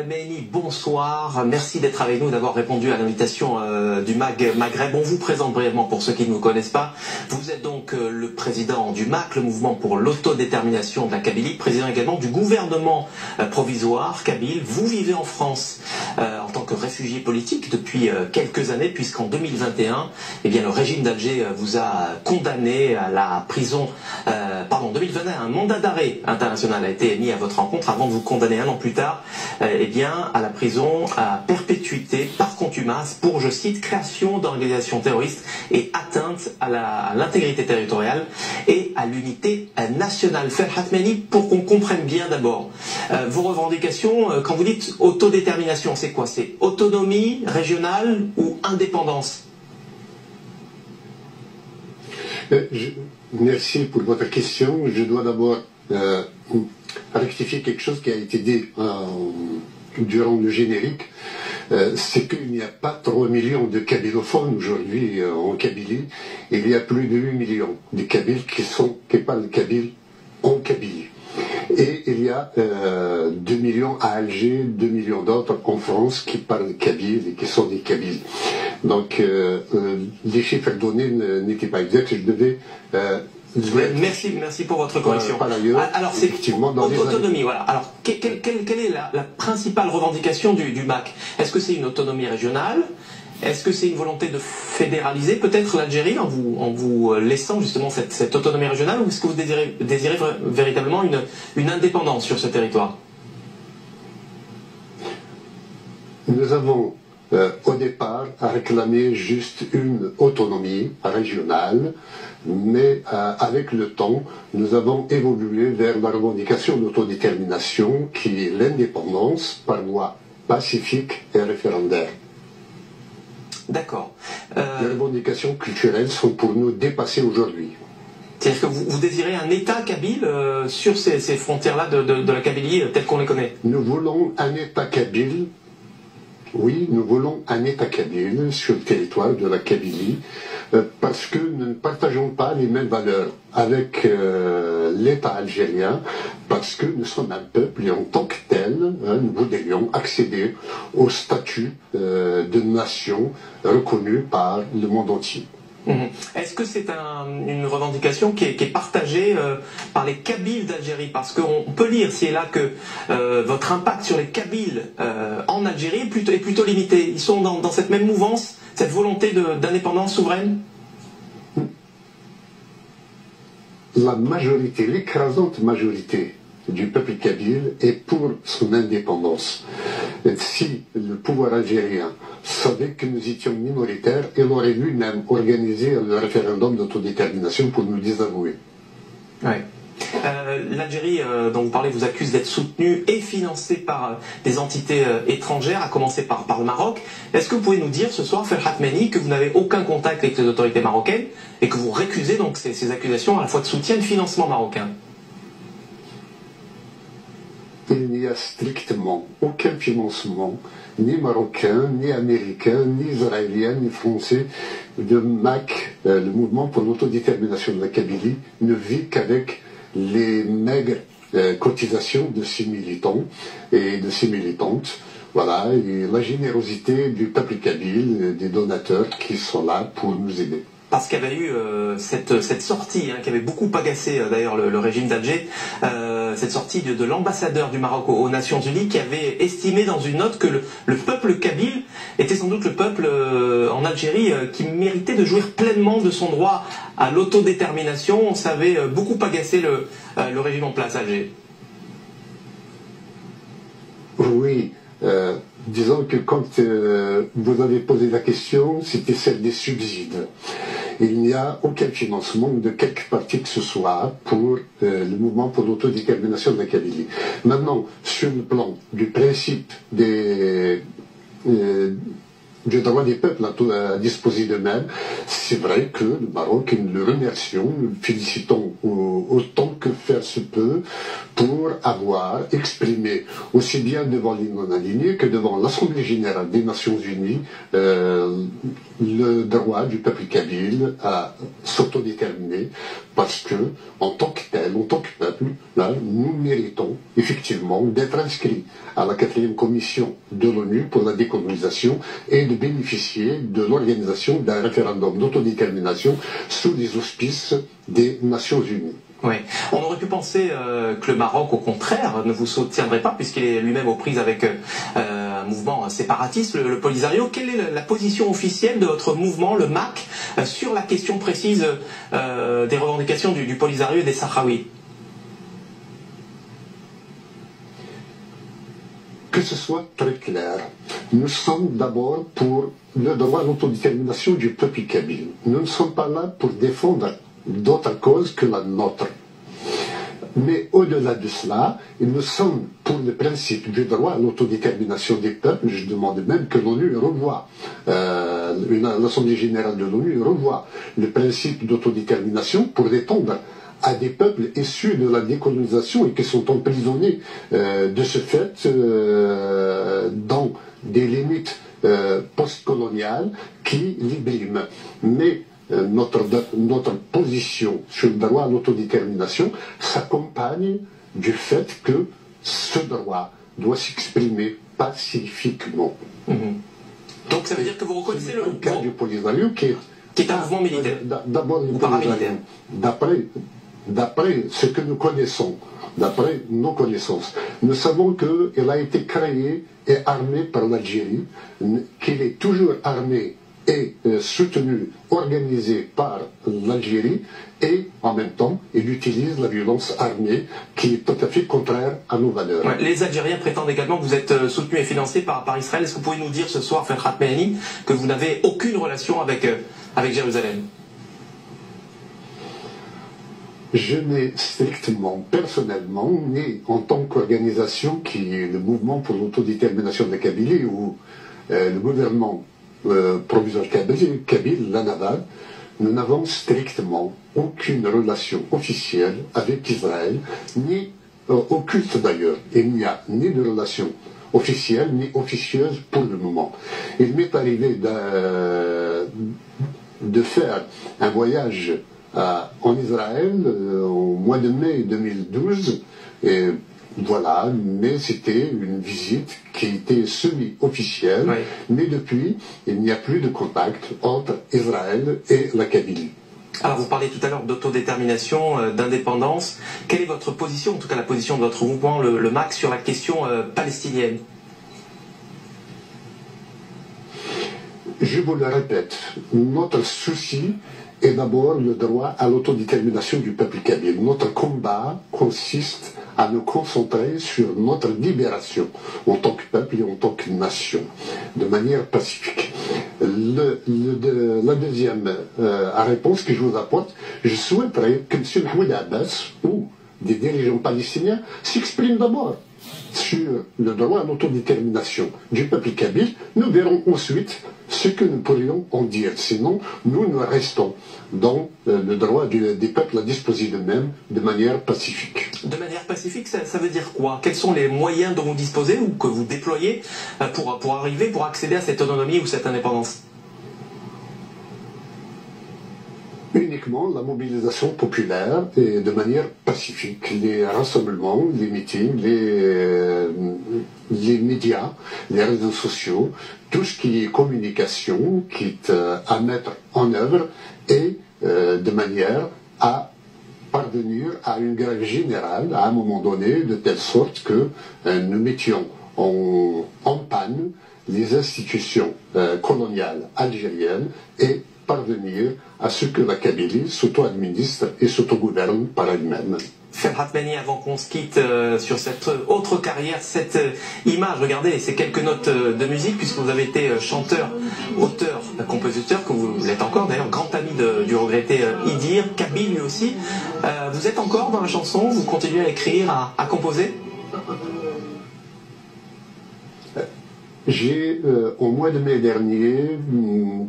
Meini, bonsoir, merci d'être avec nous, d'avoir répondu à l'invitation du Maghreb. On vous présente brièvement pour ceux qui ne vous connaissent pas. Vous êtes donc le président du MAC, le mouvement pour l'autodétermination de la Kabylie, président également du gouvernement provisoire kabyle. Vous vivez en France en tant que réfugié politique depuis quelques années, puisqu'en 2021, eh bien, le régime d'Alger vous a condamné à la prison. En 2021, un mandat d'arrêt international a été mis à votre rencontre avant de vous condamner un an plus tard à la prison à perpétuité par contumace pour, je cite, création d'organisations terroristes et atteinte à l'intégrité territoriale et à l'unité nationale. Ferhat Meini, pour qu'on comprenne bien d'abord, vos revendications, quand vous dites autodétermination, c'est quoi? C'est autonomie régionale ou indépendance? Merci pour votre question. Je dois d'abord rectifier quelque chose qui a été dit durant le générique. C'est qu'il n'y a pas 3 millions de kabylophones aujourd'hui en Kabylie. Il y a plus de 8 millions de Kabyles qui parlent kabyle en Kabylie. Et il y a 2 millions à Alger, 2 millions d'autres en France qui parlent kabyle et qui sont des Kabyles. Donc les chiffres donnés n'étaient pas exacts. Je devais... Merci pour votre correction. Alors c'est autonomie, voilà. Alors quelle est la principale revendication du MAC? Est-ce que c'est une autonomie régionale? Est-ce que c'est une volonté de fédéraliser peut-être l'Algérie en vous laissant justement cette autonomie régionale, ou est-ce que vous désirez véritablement une indépendance sur ce territoire? Nous avons au départ réclamé juste une autonomie régionale, mais avec le temps, nous avons évolué vers la revendication d'autodétermination qui est l'indépendance par voie pacifique et référendaire. D'accord. Les revendications culturelles sont pour nous dépassées aujourd'hui. C'est-à-dire que vous désirez un État kabyle sur ces frontières-là de la Kabylie telles qu'on les connaît? Nous voulons un État kabyle. Oui, nous voulons un État kabyle sur le territoire de la Kabylie parce que nous ne partageons pas les mêmes valeurs avec l'État algérien, parce que nous sommes un peuple et en tant que tel, nous voudrions accéder au statut de nation reconnu par le monde entier. Est-ce que c'est une revendication qui est partagée par les Kabyles d'Algérie? Parce qu'on peut lire ci et là que votre impact sur les Kabyles en Algérie est plutôt limité. Ils sont dans cette même mouvance, cette volonté d'indépendance souveraine? La majorité, l'écrasante majorité du peuple kabyle est pour son indépendance. Et si le pouvoir algérien savait que nous étions minoritaires, il aurait lui-même organisé le référendum d'autodétermination pour nous désavouer. Ouais. L'Algérie dont vous parlez vous accuse d'être soutenue et financée par des entités étrangères, à commencer par le Maroc. Est-ce que vous pouvez nous dire ce soir, Ferhat Meini, que vous n'avez aucun contact avec les autorités marocaines et que vous récusez donc ces accusations à la fois de soutien et de financement marocain? Il n'y a strictement aucun financement, ni marocain, ni américain, ni israélien, ni français. Le MAC, le mouvement pour l'autodétermination de la Kabylie, ne vit qu'avec les maigres cotisations de ses militants et de ses militantes. Voilà, et la générosité du peuple kabyle, des donateurs qui sont là pour nous aider. Parce qu'il y avait eu cette sortie qui avait beaucoup agacé d'ailleurs le régime d'Alger, cette sortie de l'ambassadeur du Maroc aux Nations Unies, qui avait estimé dans une note que le peuple kabyle était sans doute le peuple en Algérie qui méritait de jouir pleinement de son droit à l'autodétermination. Ça avait beaucoup agacé le régime en place à Alger. Oui. Disons que quand vous avez posé la question, c'était celle des subsides. Il n'y a aucun financement de quelque partie que ce soit pour le mouvement pour l'autodétermination de la Kabylie. Maintenant, sur le plan du principe du droit des peuples à disposer d'eux-mêmes, c'est vrai que le Maroc, nous le remercions, nous le félicitons autant que faire se peut pour avoir exprimé aussi bien devant les non-alignés que devant l'Assemblée générale des Nations Unies le droit du peuple kabyle à s'autodéterminer parce que, en tant que tel, en tant que peuple, là, nous méritons effectivement d'être inscrits à la 4e commission de l'ONU pour la décolonisation et de bénéficier de l'organisation d'un référendum d'autodétermination sous les auspices des Nations Unies. Oui. On aurait pu penser que le Maroc, au contraire, ne vous soutiendrait pas, puisqu'il est lui-même aux prises avec un mouvement séparatiste, le Polisario. Quelle est la position officielle de votre mouvement, le MAC, sur la question précise des revendications du Polisario et des Sahraouis? Que ce soit très clair, nous sommes d'abord pour le droit à l'autodétermination du peuple kabyle. Nous ne sommes pas là pour défendre d'autres causes que la nôtre. Mais au-delà de cela, nous sommes pour le principe du droit à l'autodétermination des peuples. Je demande même que l'ONU revoie, l'Assemblée générale de l'ONU revoie le principe d'autodétermination pour l'étendre à des peuples issus de la décolonisation et qui sont emprisonnés de ce fait dans des limites postcoloniales qui les briment. Mais notre position sur le droit à l'autodétermination s'accompagne du fait que ce droit doit s'exprimer pacifiquement. Donc ça veut dire que vous reconnaissez le cas du Polisario qui est un mouvement militaire d'abord ou paramilitaire. D'après ce que nous connaissons, d'après nos connaissances, nous savons qu'il a été créé et armé par l'Algérie, qu'il est toujours armé et soutenu, organisé par l'Algérie, et en même temps, il utilise la violence armée qui est tout à fait contraire à nos valeurs. Ouais, les Algériens prétendent également que vous êtes soutenu et financé par Israël. Est-ce que vous pouvez nous dire ce soir, Ferhat Mehani, que vous n'avez aucune relation avec Jérusalem? Je n'ai strictement, personnellement, ni en tant qu'organisation qui est le mouvement pour l'autodétermination de la Kabylie ou le gouvernement provisoire kabyle, la Navale, nous n'avons strictement aucune relation officielle avec Israël, ni occulte d'ailleurs. Il n'y a ni de relation officielle ni officieuse pour le moment. Il m'est arrivé de faire un voyage en Israël au mois de mai 2012, et voilà, mais c'était une visite qui était semi-officielle, oui. Mais depuis, il n'y a plus de contact entre Israël et la Kabylie. Alors vous parlez tout à l'heure d'autodétermination, d'indépendance. Quelle est votre position, en tout cas la position de votre mouvement, le MAC, sur la question palestinienne? Je vous le répète, notre souci est d'abord le droit à l'autodétermination du peuple kabyle. Notre combat consiste à nous concentrer sur notre libération en tant que peuple et en tant que nation, de manière pacifique. La deuxième réponse que je vous apporte, je souhaiterais que M. Mahmoud Abbas ou des dirigeants palestiniens s'expriment d'abord sur le droit à l'autodétermination du peuple kabyle. Nous verrons ensuite ce que nous pourrions en dire. Sinon, nous restons dans le droit des peuples à disposer d'eux-mêmes de manière pacifique. De manière pacifique, ça veut dire quoi? Quels sont les moyens dont vous disposez ou que vous déployez pour accéder à cette autonomie ou cette indépendance? Uniquement la mobilisation populaire et de manière pacifique. Les rassemblements, les meetings, les médias, les réseaux sociaux, tout ce qui est communication, qui est à mettre en œuvre et de manière à parvenir à une grève générale à un moment donné, de telle sorte que nous mettions en panne les institutions coloniales algériennes et parvenir à ce que la Kabylie s'auto-administre et s'autogouverne par elle-même. Ferhat Mehani, avant qu'on se quitte sur cette autre carrière, cette image, regardez ces quelques notes de musique, puisque vous avez été chanteur, auteur, compositeur, que vous l'êtes encore d'ailleurs, grand ami du regretté Idir, kabyle lui aussi. Vous êtes encore dans la chanson, vous continuez à écrire, à composer? J'ai, au mois de mai dernier,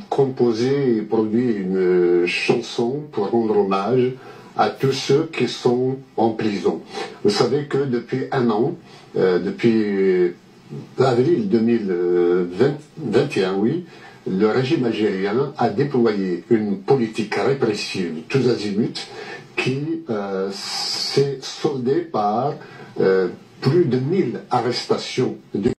composé et produit une chanson pour rendre hommage à tous ceux qui sont en prison. Vous savez que depuis un an, depuis avril 2021, oui, le régime algérien a déployé une politique répressive tous azimuts qui s'est soldé par plus de 1000 arrestations de